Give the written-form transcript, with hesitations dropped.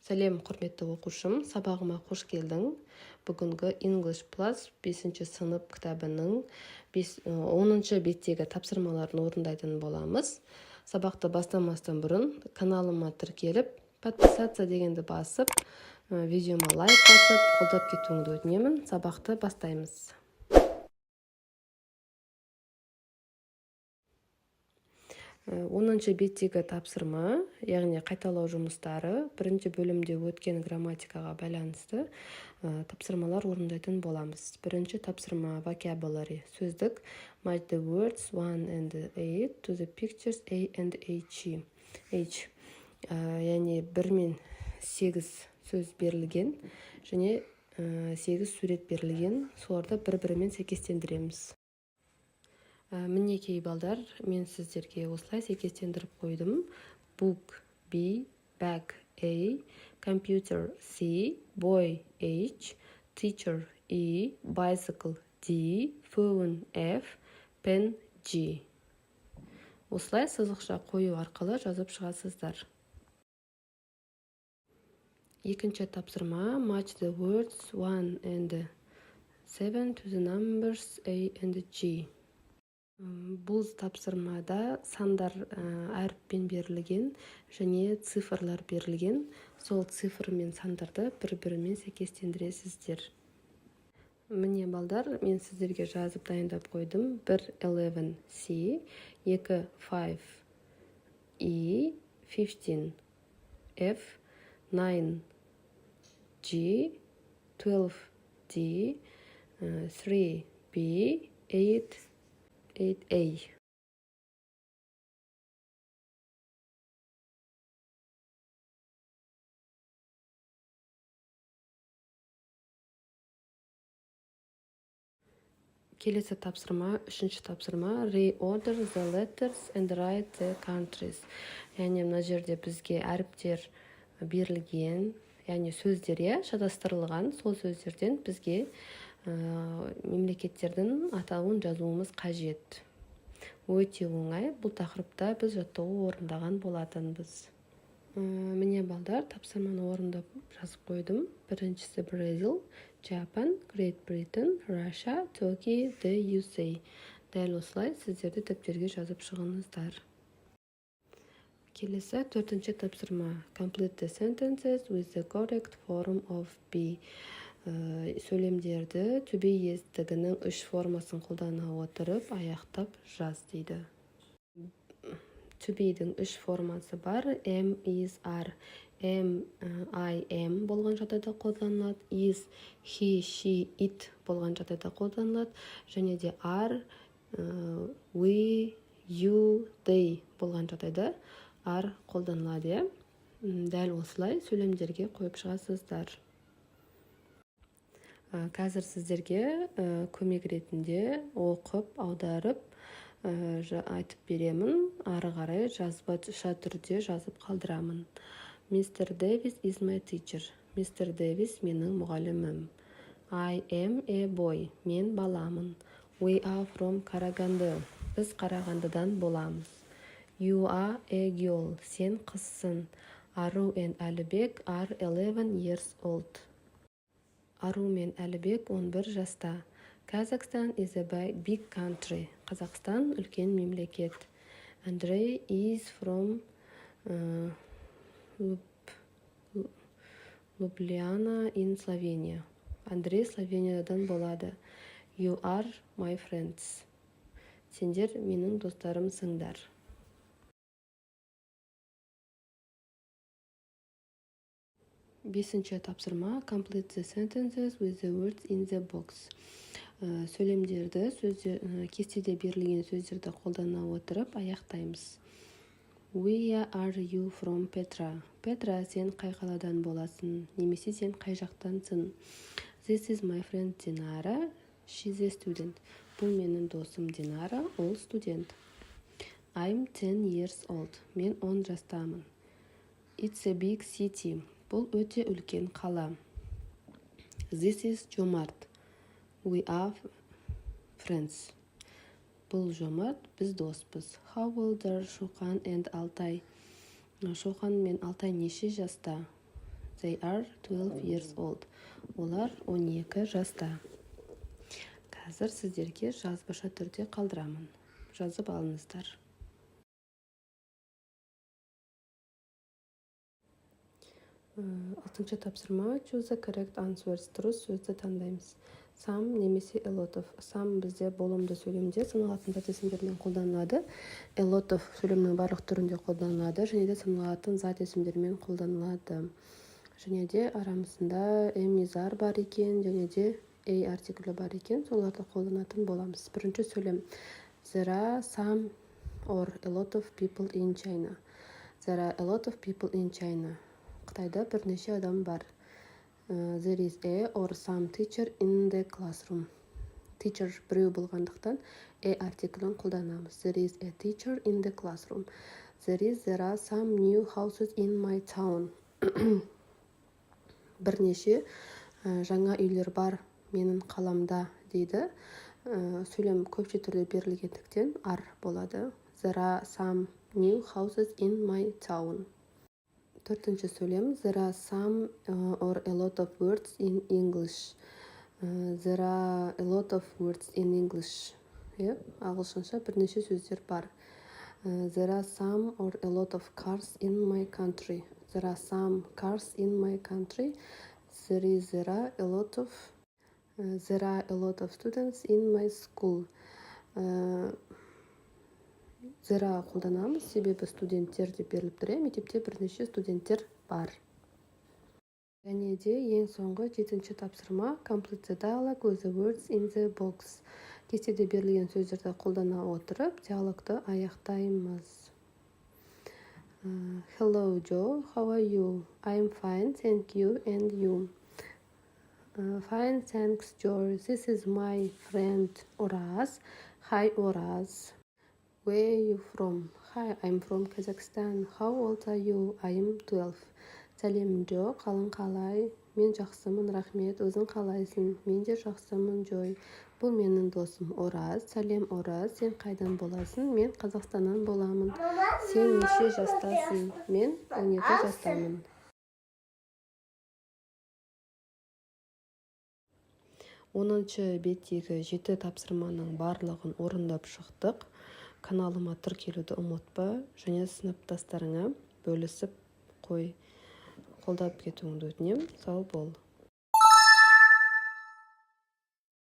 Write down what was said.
Сәлем, құрметті оқушым, сабағыма қош келдің. Бүгінгі English Plus 5 сынып кітабының 10 беттегі тапсырмаларын орындайтын боламыз. Сабақты бастамастан бұрын каналыма тіркеліп, подписаться дегенді басып, видеома лайк басып, қолдап кетуіңді өтінемін. Сабақты бастаймыз. 10 беттегі тапсырма, яғни қайталау жұмыстары, бірінші бөлімде өткен грамматикаға байланысты тапсырмалар орындайтын боламыз. Бірінші тапсырма vocabulary, сөздік, match the words 1 and 8 to the pictures A and H. Яғни 1 мен 8 сөз берілген, және 8 сурет берілген, соларды бір-бірімен сәйкестендіреміз. Мінекей балдар, мен сіздерге осылай сәйкестендіріп қойдым. Book B, bag A, computer C, boy H, teacher E, bicycle D, phone F, pen G. Осылай сызықша қою арқылы жазып шығасыздар. Екінші тапсырма match the words 1 and 7 to the numbers A and G. Бұл тапсырмада сандар әріппен берілген және цифрлар берілген. Сол цифр мен сандарды бір-бірімен сәйкестендіресіздер. Міне балдар, мен сіздерге жазып дайындап қойдым. 1 11 C, 2 5 E, 15 F, 9 G, 12 D, 3 B, 8A. Келесі тапсырма, үшінші тапсырма, reorder the letters and write the countries. Яғни мына жерде бізге әріптер берілген, яғни сөздер шатастырылған, сол сөздерден бізге мемлекеттердің атауын жазуымыз қажет. Өте оңай, бұл тақырыпта біз жаттығу орындаған болатынбыз. Міне балдар, тапсырманы орындап жазып қойдым. Біріншісі Brazil, Japan, Great Britain, Russia, Turkey, the USA. Дәл осылай сіздерді дәптерге жазып шығыңыздар. Келесі төртінші тапсырма Complete the sentences with the correct form of be. Сөйлемдерді to be естігінің 3 формасын қолдана отырып аяқтап жаз дейді. To be-дің 3 формасы бар. Am, is, are. Am, I, am болған жағдайда қолданылады. Is, he, she, it болған жағдайда қолданылады. Және де are, we, you, they болған жағдайда are қолданылады. Дәл осылай сөйлемдерге қойып шығасыздар. Қазір сіздерге көмек ретінде оқып, аударып айтып беремін. Ары қарай жазбаша түрде жазып қалдырамын. Mr. Davis is my teacher. Mr. Davis менің мұғалімім. I am a boy. Мен баламын. We are from Караганды. Біз Қарағандыдан боламыз. You are a girl. Сен қызсың. Ару and Әлібек are 11 years old. Ару мен Әлібек 11 жаста. Kazakhstan is a big country. Қазақстан үлкен мемлекет. Andrei is from Ljubljana in Slovenia. Андрей Словениядан болады. You are my friends. Сендер менің достарымсыңдар. Бесінші тапсырма Complete the sentences with the words in the box. Сөйлемдерді, кестеде берілген сөздерді қолдана отырып аяқтаймыз. Where are you from, Petra? Petra, сен қай қаладан боласың? Немесе сен қай жақтансың? This is my friend Dinara. She's a student. Бұл менің досым Динара, ол студент. I'm 10 years old. Мен 10 жастамын. It's a big city. Бұл өте үлкен қала. This is Жомарт. We are friends. Бұл Жомарт, біз доспыз. How old are Шоқан and Алтай? Шоқан мен Алтай неше жаста? They are 12 years old. Олар 12 жаста. Қазір сіздерге жазбаша түрде қалдырамын. Жазып алыңыздар. Алтыншы тапсырма. Choose the correct answers. Дұрыс сөзді таңдаймыз. Some немесе a lot of. Some бізде болымды сөйлемде саналатын зат есімдермен қолданылады. A lot of сөйлемнің барлық түрінде қолданылады. Және де саналатын зат есімдермен қолданылады. Және де арамызда эмизар бар екен, және де a артиклі бар екен. Соларды қолданатын боламыз. Бірінші сөйлем. There are some or a lot of people in China. There are a lot of people in China. Қытайда бірнеше адам бар. There is a or some teacher in the classroom. Teacher біреу болғандықтан a артиклін қолданамыз. There is a teacher in the classroom. There are some new houses in my town. Бірнеше жаңа үйлер бар менің қаламда дейді. Сөйлем көпше түрде берілгендіктен ар болады. There are some new houses in my town. Төртінші сөйлем. There are some or a lot of words in English. There are a lot of words in English. Ағылшынша бірнеше сөздер бар. There are some or a lot of cars in my country. There are some cars in my country. There are a lot of students in my school. There are қолданамыз, себебі студенттер деп беріліп тұр. Мектепте бірнеше студенттер бар. Және де ең соңғы 7-ші тапсырма. Complete the dialogue with the words in the box. Кестеде берілген сөздерді қолдана отырып, диалогты аяқтаймыз. Hello, Joe. How are you? I'm fine, thank you. And you? Fine, thanks, Joe. This is my friend, Oraz. Hi, Oraz. Where are you from? Hi, I'm from Kazakhstan. How old are you? I am 12. Сәлем, Джо. Қалың қалай? Мен жақсымын, рахмет. Өзің қалайсың? Мен де жақсымын, Джой. Бұл менің досым, Ораз. Сәлем, Ораз. Сен қайдан боласың? Мен Қазақстаннан боламын. Сен неше жастасың? Мен 12 жастамын. 10-шы беттегі 7 тапсырманың барлығын орындап шықтық. Каналыма тіркелуді ұмытпа, және сыныптастарыңа бөлісіп қой. Қолдап кетуіңді өтінем. Сау бол.